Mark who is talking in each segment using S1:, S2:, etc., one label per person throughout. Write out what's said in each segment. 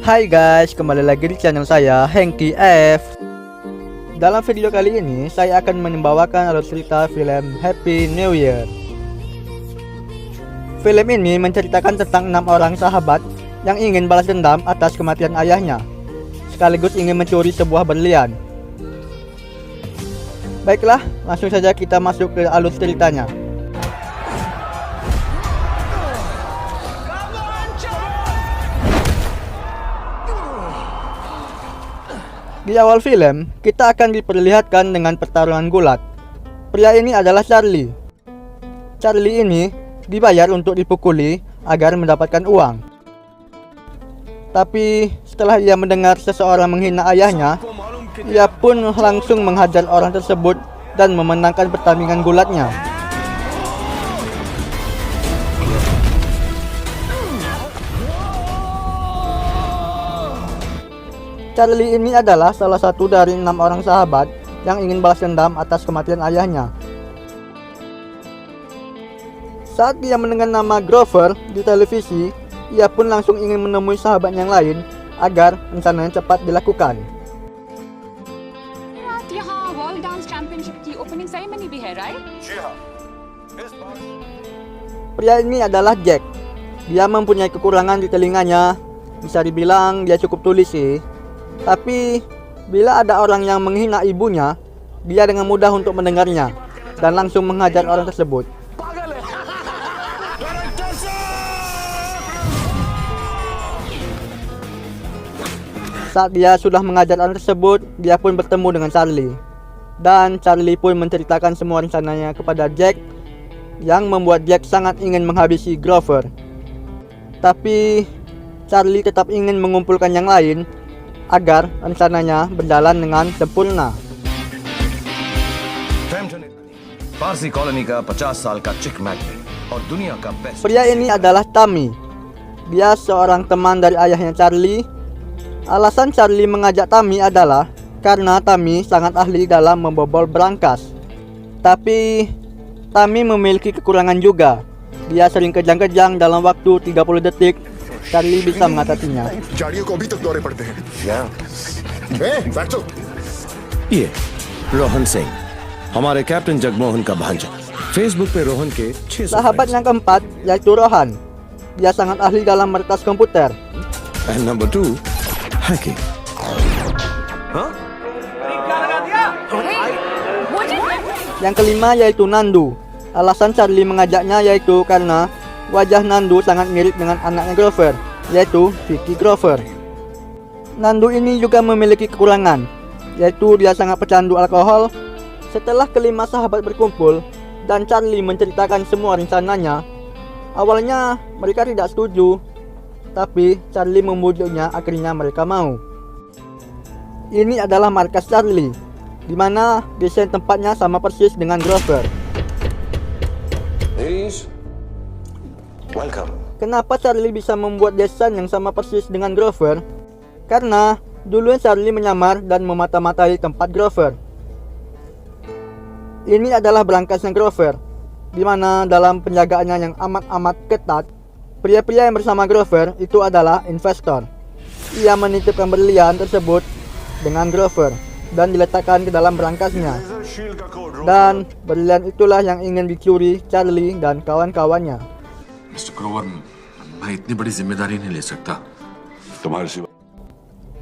S1: Hai guys, kembali lagi di channel saya, Hengki F. Dalam video kali ini, saya akan membawakan alur cerita film Happy New Year. Film ini menceritakan tentang 6 orang sahabat yang ingin balas dendam atas kematian ayahnya, sekaligus ingin mencuri sebuah berlian. Baiklah, langsung saja kita masuk ke alur ceritanya. Di awal film, kita akan diperlihatkan dengan pertarungan gulat. Pria ini adalah Charlie. Charlie ini dibayar untuk dipukuli agar mendapatkan uang. Tapi setelah ia mendengar seseorang menghina ayahnya, ia pun langsung menghajar orang tersebut dan memenangkan pertandingan gulatnya. Charlie ini adalah salah satu dari 6 orang sahabat yang ingin balas dendam atas kematian ayahnya. Saat dia mendengar nama Grover di televisi, ia pun langsung ingin menemui sahabat yang lain agar rencananya cepat dilakukan. Pria ini adalah Jack. Dia mempunyai kekurangan di telinganya. Bisa dibilang dia cukup tuli sih. Tapi bila ada orang yang menghina ibunya, dia dengan mudah untuk mendengarnya dan langsung menghajar orang tersebut. Saat dia sudah mengajar orang tersebut, dia pun bertemu dengan Charlie. Dan Charlie pun menceritakan semua rencananya kepada Jack, yang membuat Jack sangat ingin menghabisi Grover. Tapi Charlie tetap ingin mengumpulkan yang lain agar rencananya berjalan dengan sempurna. Pria ini adalah Tommy. Dia seorang teman dari ayahnya Charlie. Alasan Charlie mengajak Tommy adalah karena Tommy sangat ahli dalam membobol berangkas. Tapi Tommy memiliki kekurangan juga. Dia sering kejang-kejang dalam waktu 30 detik. Charlie bisa mengatasinya.
S2: ये रोहन सिंह हमारे कैप्टन जगमोहन का भांजा फेसबुक पे रोहन के 600
S1: Sahabat yang keempat yaitu Rohan. Dia sangat ahli dalam meretas komputer.
S2: and number 2 hacking.
S1: Yang kelima yaitu Nandu. Alasan Charlie mengajaknya yaitu karena wajah Nandu sangat mirip dengan anaknya Grover, yaitu Vicky Grover. Nandu ini juga memiliki kekurangan, yaitu dia sangat pecandu alkohol. Setelah kelima sahabat berkumpul dan Charlie menceritakan semua rencananya, awalnya mereka tidak setuju, tapi Charlie membujuknya, akhirnya mereka mau. Ini adalah markas Charlie, di mana desain tempatnya sama persis dengan Grover.
S2: Welcome.
S1: Kenapa Charlie bisa membuat desain yang sama persis dengan Grover? Karena dulu Charlie menyamar dan memata-matai tempat Grover. Ini adalah berangkasnya Grover, di mana dalam penjagaannya yang amat-amat ketat, pria-pria yang bersama Grover itu adalah investor. Ia menitipkan berlian tersebut dengan Grover dan diletakkan ke dalam berangkasnya. Dan berlian itulah yang ingin dicuri Charlie dan kawan-kawannya.
S3: Mister Grover मैं इतनी बड़ी जिम्मेदारी नहीं ले सकता तुम्हारे सिवा.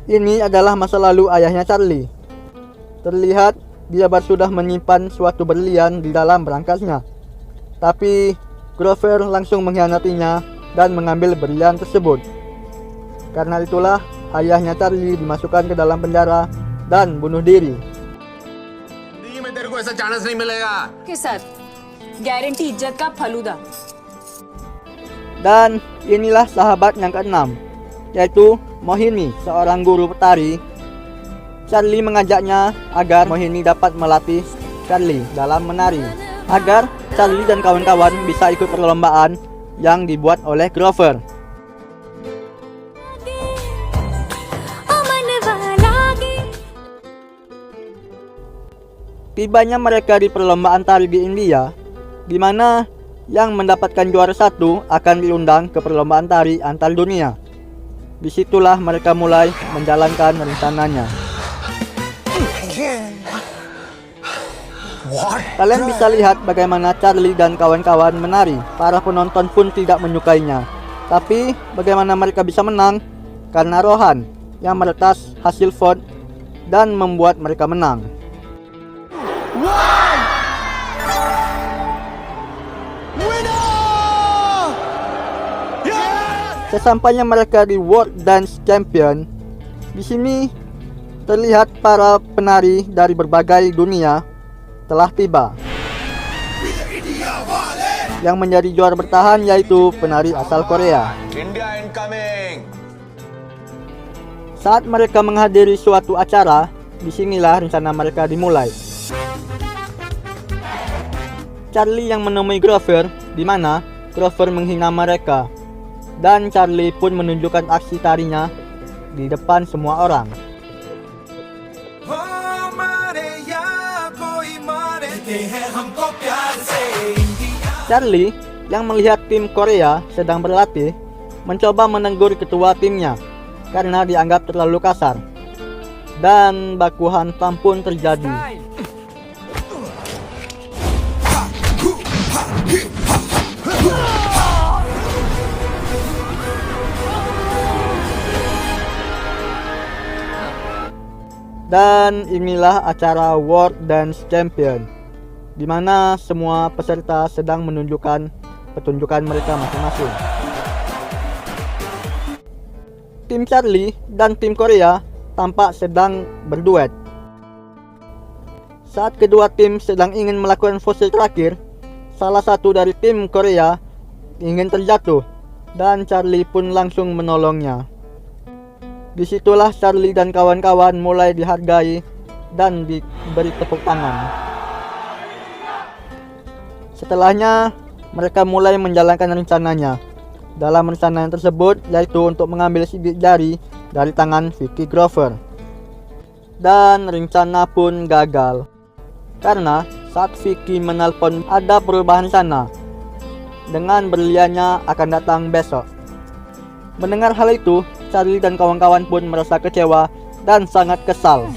S1: Ini adalah masa lalu ayahnya Charlie. Terlihat dia baru sudah menyimpan suatu berlian di dalam berangkasnya. Tapi Grover langsung mengkhianatinya dan mengambil berlian tersebut. Karena itulah ayahnya Charlie dimasukkan ke dalam penjara dan bunuh diri. Dan inilah sahabat yang keenam, yaitu Mohini, seorang guru tari. Charlie mengajaknya agar Mohini dapat melatih Charlie dalam menari, agar Charlie dan kawan-kawan bisa ikut perlombaan yang dibuat oleh Grover. Tibanya mereka di perlombaan tari di India, di mana yang mendapatkan juara 1 akan diundang ke perlombaan tari antar dunia. Disitulah mereka mulai menjalankan rencananya. Kalian bisa lihat bagaimana Charlie dan kawan-kawan menari. Para penonton pun tidak menyukainya. Tapi bagaimana mereka bisa menang? Karena Rohan yang meretas hasil vote dan membuat mereka menang. Sesampainya mereka di World Dance Champion, di sini terlihat para penari dari berbagai dunia telah tiba. Yang menjadi juara bertahan yaitu penari asal Korea.
S2: India incoming.
S1: Saat mereka menghadiri suatu acara, disinilah rencana mereka dimulai. Charlie yang menemui Grover, di mana Grover menghina mereka. Dan Charlie pun menunjukkan aksi tarinya di depan semua orang. Charlie yang melihat tim Korea sedang berlatih mencoba menegur ketua timnya karena dianggap terlalu kasar. Dan baku hantam pun terjadi. Dan inilah acara World Dance Champion, di mana semua peserta sedang menunjukkan pertunjukan mereka masing-masing. Tim Charlie dan tim Korea tampak sedang berduet. Saat kedua tim sedang ingin melakukan pose terakhir, salah satu dari tim Korea ingin terjatuh dan Charlie pun langsung menolongnya. Disitulah Charlie dan kawan-kawan mulai dihargai dan diberi tepuk tangan. Setelahnya, mereka mulai menjalankan rencananya. Dalam rencana tersebut yaitu untuk mengambil sidik jari dari tangan Vicky Grover. Dan rencana pun gagal. Karena saat Vicky menelpon ada perubahan sana, dengan berliannya akan datang besok. Mendengar hal itu, Charlie dan kawan-kawan pun merasa kecewa dan sangat kesal.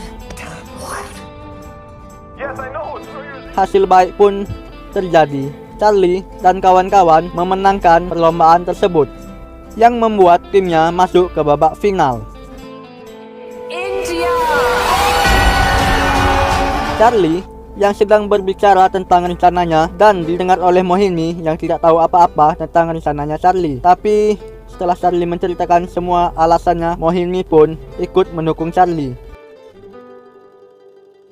S1: Hasil baik pun terjadi. Charlie dan kawan-kawan memenangkan perlombaan tersebut, yang membuat timnya masuk ke babak final.
S4: India.
S1: Charlie yang sedang berbicara tentang rencananya dan didengar oleh Mohini yang tidak tahu apa-apa tentang rencananya Charlie. Tapi setelah Charlie menceritakan semua alasannya, Mohini pun ikut mendukung Charlie.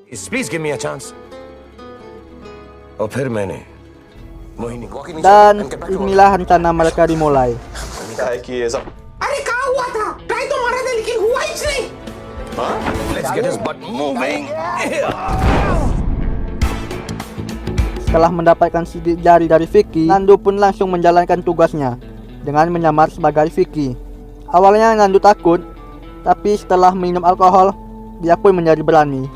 S2: Please give me a chance. और फिर मैंने मोहिनी को
S1: Dan inilah rencana mereka dimulai.
S5: अरे कहाँ हुआ था? ट्राई तो मारा था लेकिन हुआ ही नहीं।
S2: Let's get his butt moving.
S1: Setelah mendapatkan sidik jari dari Vicky, Nandu pun langsung menjalankan tugasnya dengan menyamar sebagai Vicky. Awalnya Nandu takut, tapi setelah minum alkohol, dia pun menjadi berani.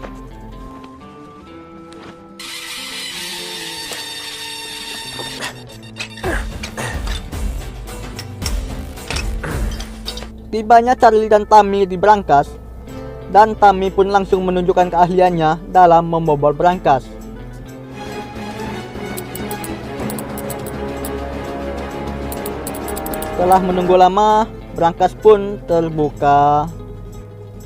S1: Tibanya Charlie dan Tammy di brankas, dan Tammy pun langsung menunjukkan keahliannya dalam membobol brankas. Setelah menunggu lama, brankas pun terbuka.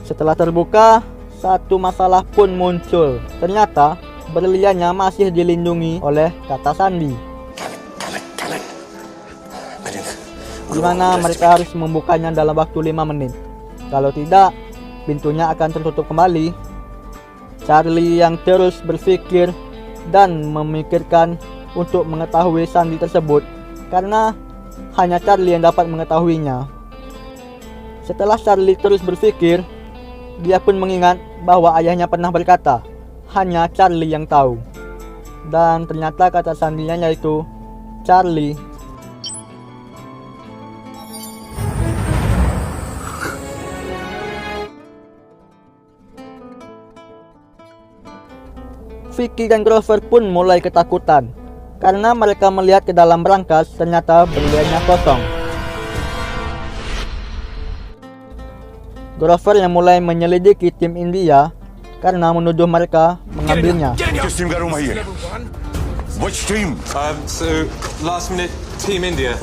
S1: Setelah terbuka, satu masalah pun muncul. Ternyata berliannya masih dilindungi oleh kata sandi, di mana mereka harus membukanya dalam waktu 5 menit. Kalau tidak, pintunya akan tertutup kembali. Charlie yang terus berpikir dan memikirkan untuk mengetahui sandi tersebut, karena hanya Charlie yang dapat mengetahuinya. Setelah Charlie terus berpikir, dia pun mengingat bahwa ayahnya pernah berkata, hanya Charlie yang tahu. Dan ternyata kata sandinya yaitu Charlie. Vicky dan Grover pun mulai ketakutan karena mereka melihat ke dalam brankas, ternyata berliannya kosong. Grover yang mulai menyelidiki tim India karena menuduh mereka mengambilnya.
S4: किस टीम का रूम है ये? Which team?
S6: So last minute, Team India.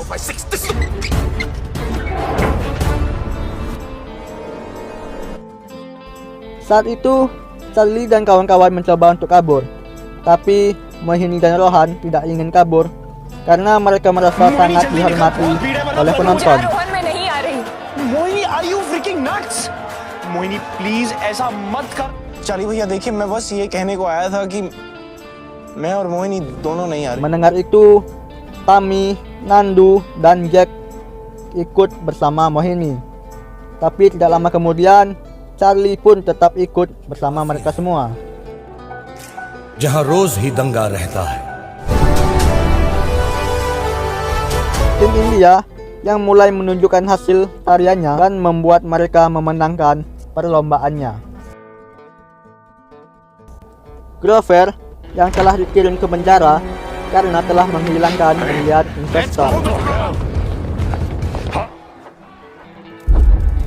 S1: Saat itu, Charlie dan kawan-kawan mencoba untuk kabur. Tapi Mohini dan Rohan tidak ingin kabur karena mereka merasa sangat dihormati oleh penonton.
S7: Rohan मैं नहीं आ रही।
S8: Mohini are you freaking nuts? Mohini please ऐसा मत कर। चार्ली भैया देखिए मैं बस ये कहने को आया था कि मैं और मोहिनी दोनों नहीं आ रहे।
S1: Mendengar itu, Tami, Nandu, dan Jack ikut bersama Mohini. Tapi tidak lama kemudian, Charlie pun tetap ikut bersama mereka semua.
S9: जहां रोज ही दंगा रहता है।
S1: Tim India yang mulai menunjukkan hasil tariannya dan membuat mereka memenangkan perlombaannya. Grover yang telah dikirim ke penjara karena telah menghilangkan miliar investor.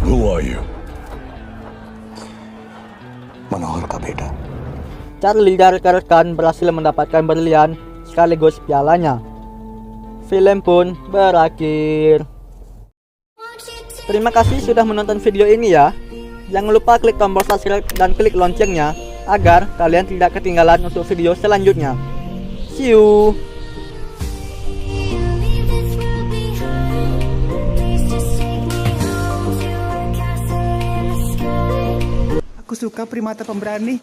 S4: Who are you?
S8: मनोहर का बेटा।
S1: Charlie dan rekan-rekan berhasil mendapatkan berlian sekaligus pialanya. Film pun berakhir. Terima kasih sudah menonton video ini ya. Jangan lupa klik tombol subscribe dan klik loncengnya agar kalian tidak ketinggalan untuk video selanjutnya. See you.
S10: Aku suka primata pemberani.